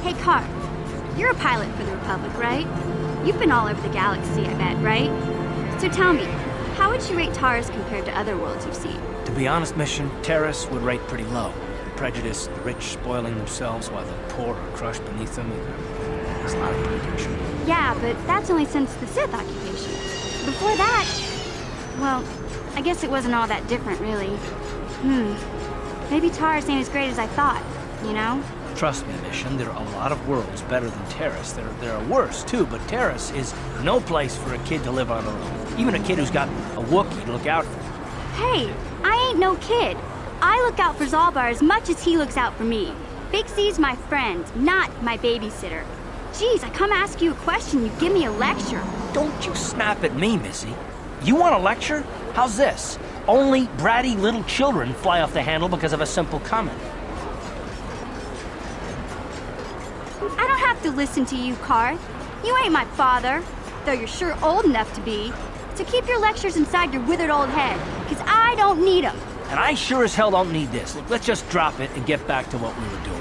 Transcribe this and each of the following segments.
Hey, Carth, you're a pilot for the Republic, right? You've been all over the galaxy, I bet, right? So tell me, how would you rate Taurus compared to other worlds you've seen? To be honest, Mission, Terrace would rate pretty low. The prejudice, the rich spoiling themselves while the poor are crushed beneath them. It's not a pretty picture. Yeah, but that's only since the Sith occupation. Before that, well, I guess it wasn't all that different, really. Maybe Taurus ain't as great as I thought, you know? Trust me, Mission, there are a lot of worlds better than Terrace. There are worse, too, but Terrace is no place for a kid to live on her own. Even a kid who's got a Wookiee to look out for. Hey, I ain't no kid. I look out for Zaalbar as much as he looks out for me. Big Z's my friend, not my babysitter. Geez, I come ask you a question, you give me a lecture. Don't you snap at me, Missy. You want a lecture? How's this? Only bratty little children fly off the handle because of a simple comment. I don't have to listen to you, Carth. You ain't my father, though you're sure old enough to be. So keep your lectures inside your withered old head, because I don't need them. And I sure as hell don't need this. Look, let's just drop it and get back to what we were doing.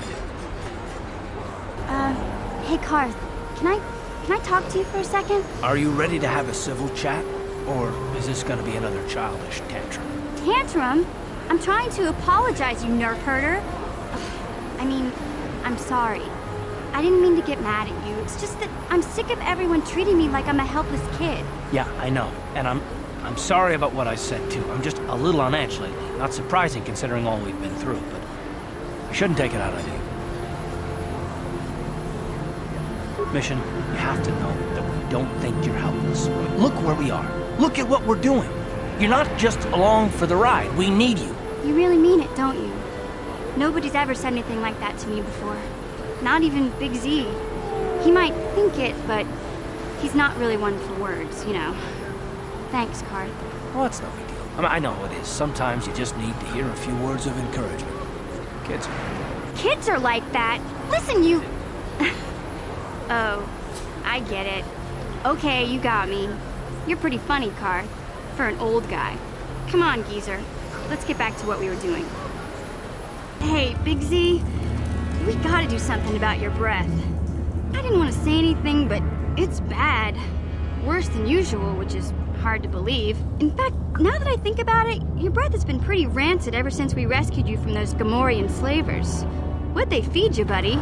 Hey, Carth, can I talk to you for a second? Are you ready to have a civil chat? Or is this gonna be another childish tantrum? Tantrum? I'm trying to apologize, you nerf herder. I mean, I'm sorry. I didn't mean to get mad at you. It's just that I'm sick of everyone treating me like I'm a helpless kid. Yeah, I know. And I'm sorry about what I said, too. I'm just a little on edge lately. Not surprising considering all we've been through, but I shouldn't take it out on you. Mission, you have to know that we don't think you're helpless. Look where we are. Look at what we're doing. You're not just along for the ride. We need you. You really mean it, don't you? Nobody's ever said anything like that to me before. Not even Big Z. He might think it, but he's not really one for words, you know. Thanks, Carth. Well, it's no big deal. I know it is. Sometimes you just need to hear a few words of encouragement. Kids. Kids are like that. Listen, you... Oh, I get it. Okay, you got me. You're pretty funny, Carth, for an old guy. Come on, geezer. Let's get back to what we were doing. Hey, Big Z, we gotta do something about your breath. I didn't want to say anything, but it's bad. Worse than usual, which is hard to believe. In fact, now that I think about it, your breath has been pretty rancid ever since we rescued you from those Gamorrean slavers. What'd they feed you, buddy?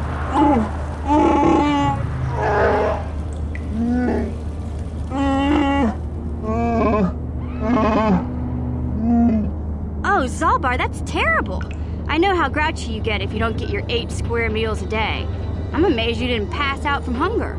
Oh, Zaalbar, that's terrible. I know how grouchy you get if you don't get your 8 square meals a day. I'm amazed you didn't pass out from hunger.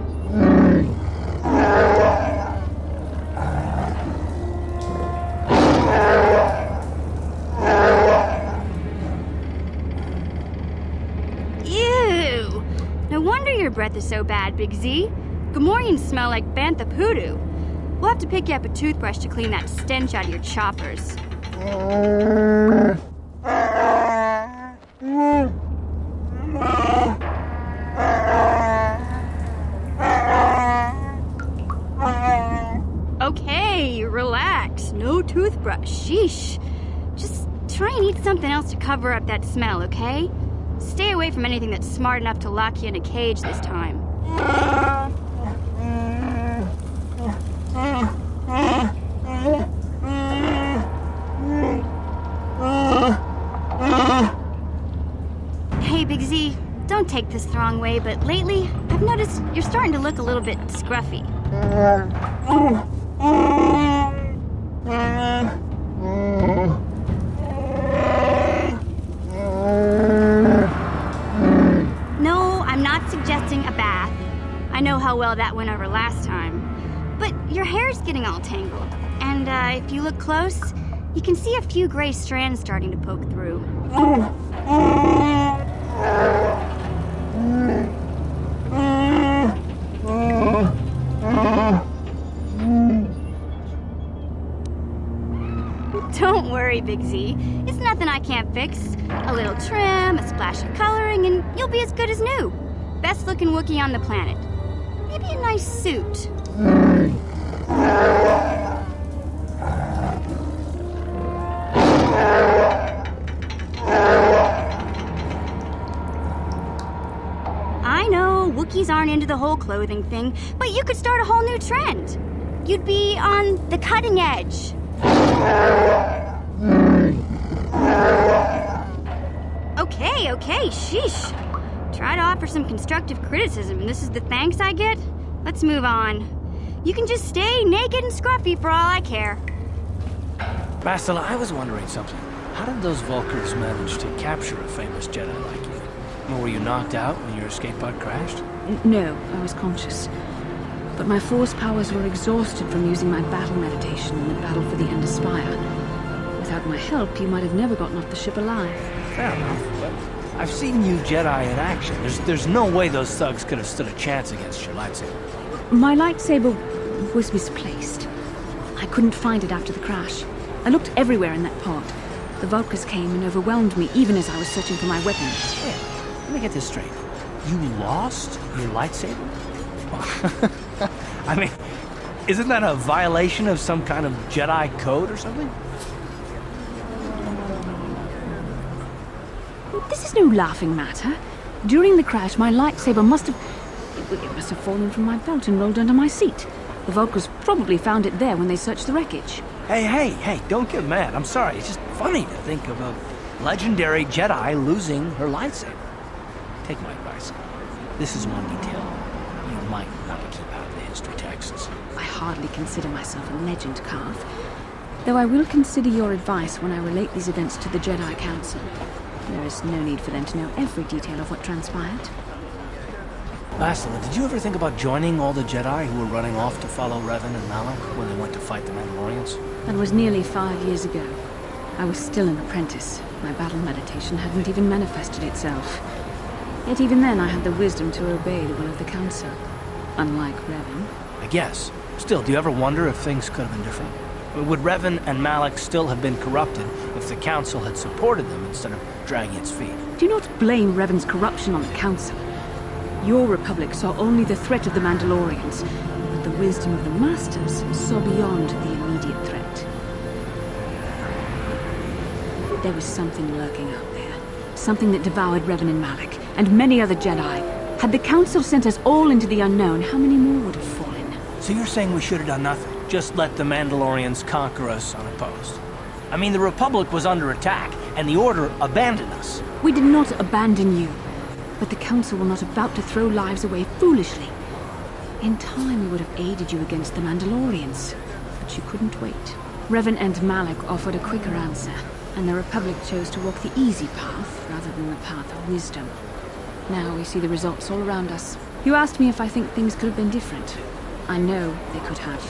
Ew! No wonder your breath is so bad, Big Z. Gamorreans smell like bantha poodoo. We'll have to pick you up a toothbrush to clean that stench out of your choppers. Okay, relax. No toothbrush. Sheesh. Just try and eat something else to cover up that smell, okay? Stay away from anything that's smart enough to lock you in a cage this time. Hey, Big Z, don't take this the wrong way, but lately, I've noticed you're starting to look a little bit scruffy. No, I'm not suggesting a bath. I know how well that went over last time. But your hair's getting all tangled. And if you look close, you can see a few gray strands starting to poke through. Don't worry, Big Z. It's nothing I can't fix. A little trim, a splash of coloring, and you'll be as good as new. Best looking Wookiee on the planet. Maybe a nice suit. I know. know Wookiees aren't into the whole clothing thing, but you could start a whole new trend. You'd be on the cutting edge. Okay, sheesh. Try to offer some constructive criticism, and this is the thanks I get? Let's move on. You can just stay naked and scruffy for all I care. Bastila, I was wondering something. How did those Vulkars manage to capture a famous Jedi like you? Or were you knocked out when your escape pod crashed? No, I was conscious. But my force powers were exhausted from using my battle meditation in the battle for the Ender Spire. Without my help, you might have never gotten off the ship alive. Fair enough, but I've seen you Jedi in action. There's no way those thugs could have stood a chance against your lightsaber. My lightsaber was misplaced. I couldn't find it after the crash. I looked everywhere in that pod. The Vulkars came and overwhelmed me even as I was searching for my weapon. Wait, let me get this straight. You lost your lightsaber? I mean, isn't that a violation of some kind of Jedi code or something? This is no laughing matter. During the crash, my lightsaber must have fallen from my belt and rolled under my seat. The Vulkars probably found it there when they searched the wreckage. Hey, don't get mad. I'm sorry. It's just funny to think of a legendary Jedi losing her lightsaber. Take my advice. This is one detail you might want to keep out of the history texts. I hardly consider myself a legend, Carth. Though I will consider your advice when I relate these events to the Jedi Council. There is no need for them to know every detail of what transpired. Bastila, did you ever think about joining all the Jedi who were running off to follow Revan and Malak when they went to fight the Mandalorians? That was nearly 5 years ago. I was still an apprentice. My battle meditation hadn't even manifested itself. Yet even then I had the wisdom to obey the will of the Council. Unlike Revan. I guess. Still, do you ever wonder if things could have been different? Would Revan and Malak still have been corrupted if the Council had supported them instead of dragging its feet? Do not blame Revan's corruption on the Council. Your Republic saw only the threat of the Mandalorians, but the wisdom of the Masters saw beyond the immediate threat. There was something lurking out there. Something that devoured Revan and Malak, and many other Jedi. Had the Council sent us all into the unknown, how many more would have fallen? So you're saying we should have done nothing? Just let the Mandalorians conquer us unopposed? I mean, the Republic was under attack, and the Order abandoned us. We did not abandon you. But the Council were not about to throw lives away foolishly. In time, we would have aided you against the Mandalorians. But you couldn't wait. Revan and Malak offered a quicker answer, and the Republic chose to walk the easy path rather than the path of wisdom. Now we see the results all around us. You asked me if I think things could have been different. I know they could have.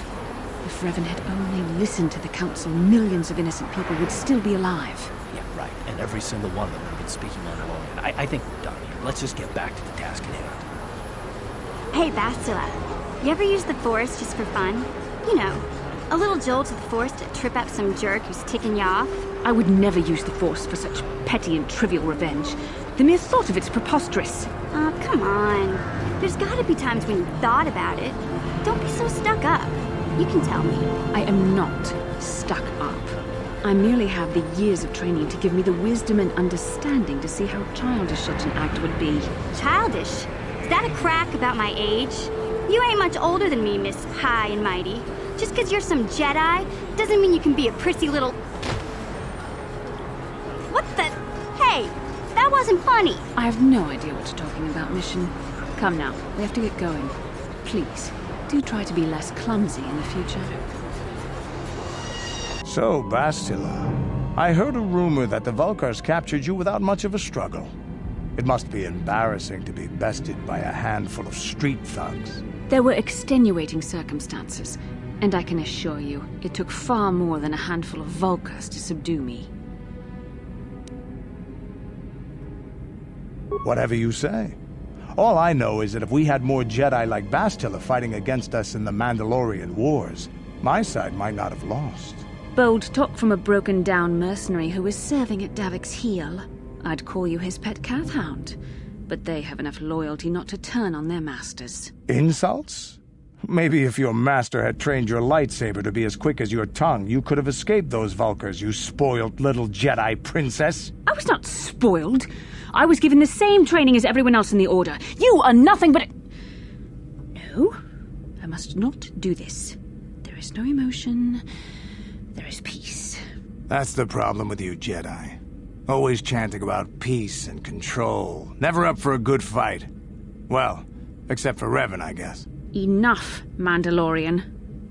If Revan had only listened to the Council, millions of innocent people would still be alive. Yeah, right. And every single one of them have been speaking Mandalorian. I think we're done here. Let's just get back to the task at hand. Hey, Bastila, you ever use the Force just for fun? You know, a little jolt of the Force to trip up some jerk who's ticking you off? I would never use the Force for such petty and trivial revenge. The mere thought of it's preposterous. Oh, come on. There's gotta be times when you thought about it. Don't be so stuck up. You can tell me. I am not stuck up. I merely have the years of training to give me the wisdom and understanding to see how childish such an act would be. Childish? Is that a crack about my age? You ain't much older than me, Miss High and Mighty. Just 'cause you're some Jedi doesn't mean you can be a prissy little... What the... Hey, that wasn't funny. I have no idea what you're talking about, Mission. Come now, we have to get going. Please, do try to be less clumsy in the future. So, Bastila, I heard a rumor that the Vulkars captured you without much of a struggle. It must be embarrassing to be bested by a handful of street thugs. There were extenuating circumstances, and I can assure you, it took far more than a handful of Vulkars to subdue me. Whatever you say. All I know is that if we had more Jedi like Bastila fighting against us in the Mandalorian Wars, my side might not have lost. Bold talk from a broken-down mercenary who is serving at Davik's heel. I'd call you his pet Carth hound, but they have enough loyalty not to turn on their masters. Insults? Maybe if your master had trained your lightsaber to be as quick as your tongue, you could have escaped those Vulkars, you spoiled little Jedi princess. I was not spoiled. I was given the same training as everyone else in the Order. You are nothing but... No, I must not do this. There is no emotion. There is peace. That's the problem with you Jedi. Always chanting about peace and control. Never up for a good fight. Well, except for Revan, I guess. Enough, Mandalorian.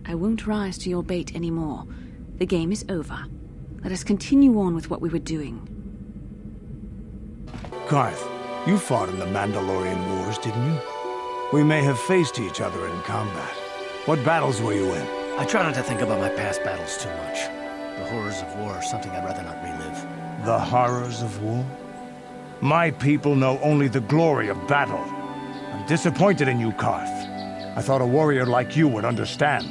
I won't rise to your bait anymore. The game is over. Let us continue on with what we were doing. Carth, you fought in the Mandalorian Wars, didn't you? We may have faced each other in combat. What battles were you in? I try not to think about my past battles too much. The horrors of war are something I'd rather not relive. The horrors of war? My people know only the glory of battle. I'm disappointed in you, Carth. I thought a warrior like you would understand.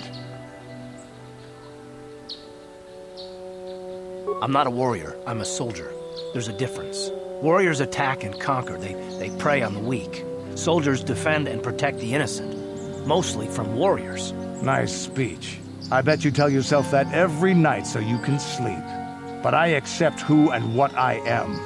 I'm not a warrior, I'm a soldier. There's a difference. Warriors attack and conquer, they prey on the weak. Soldiers defend and protect the innocent, mostly from warriors. Nice speech. I bet you tell yourself that every night so you can sleep. But I accept who and what I am.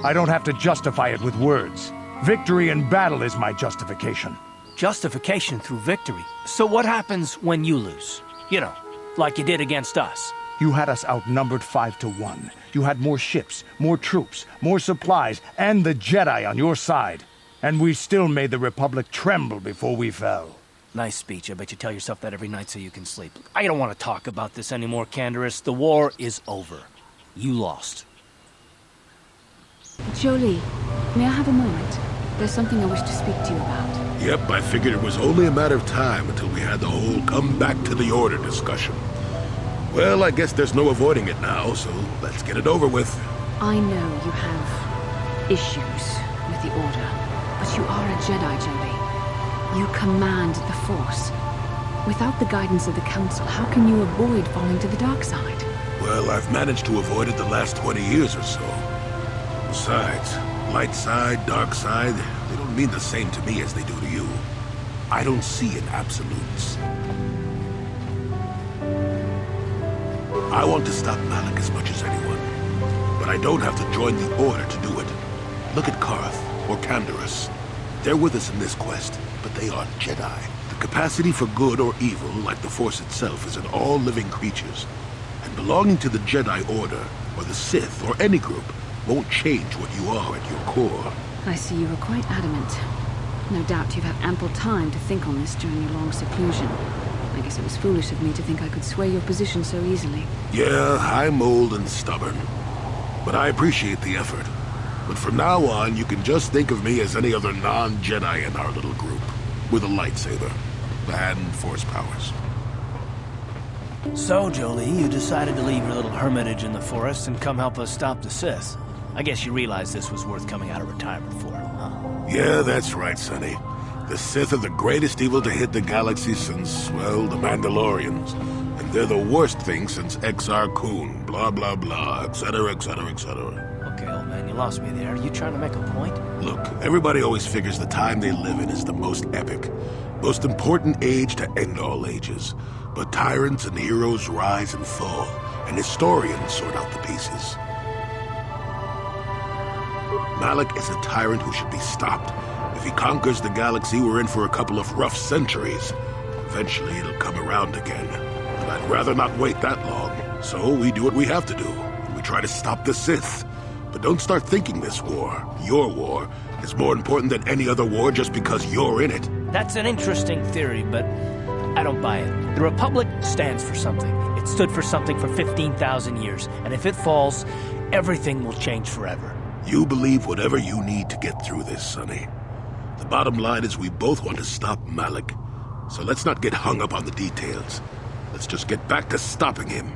I don't have to justify it with words. Victory in battle is my justification. Justification through victory. So what happens when you lose? You know, like you did against us. You had us outnumbered 5-1. You had more ships, more troops, more supplies, and the Jedi on your side. And we still made the Republic tremble before we fell. Nice speech. I bet you tell yourself that every night so you can sleep. I don't want to talk about this anymore, Canderous. The war is over. You lost. Jolee, may I have a moment? There's something I wish to speak to you about. Yep, I figured it was only a matter of time until we had the whole come back to the Order discussion. Well, I guess there's no avoiding it now, so let's get it over with. I know you have issues with the Order, but you are a Jedi, Jolee. You command the Force. Without the guidance of the Council, how can you avoid falling to the dark side? Well, I've managed to avoid it the last 20 years or so. Besides, light side, dark side, they don't mean the same to me as they do to you. I don't see in absolutes. I want to stop Malak as much as anyone, but I don't have to join the Order to do it. Look at Carth or Canderous. They're with us in this quest, but they aren't Jedi. The capacity for good or evil, like the Force itself, is in all living creatures. And belonging to the Jedi Order, or the Sith, or any group, won't change what you are at your core. I see you are quite adamant. No doubt you've had ample time to think on this during your long seclusion. I guess it was foolish of me to think I could sway your position so easily. Yeah, I'm old and stubborn. But I appreciate the effort. But from now on, you can just think of me as any other non-Jedi in our little group. With a lightsaber. And Force powers. So, Jolee, you decided to leave your little hermitage in the forest and come help us stop the Sith. I guess you realized this was worth coming out of retirement for, huh? Yeah, that's right, Sonny. The Sith are the greatest evil to hit the galaxy since, well, the Mandalorians. And they're the worst thing since Exar Kun, blah blah blah, etc, etc, etc. Okay, old man, you lost me there. You trying to make a point? Look, everybody always figures the time they live in is the most epic, most important age to end all ages. But tyrants and heroes rise and fall, and historians sort out the pieces. Malak is a tyrant who should be stopped. If he conquers the galaxy, we're in for a couple of rough centuries. Eventually, it'll come around again. And I'd rather not wait that long. So we do what we have to do. We try to stop the Sith. But don't start thinking this war, your war, is more important than any other war just because you're in it. That's an interesting theory, but I don't buy it. The Republic stands for something. It stood for something for 15,000 years. And if it falls, everything will change forever. You believe whatever you need to get through this, Sonny. The bottom line is we both want to stop Malak. So let's not get hung up on the details. Let's just get back to stopping him.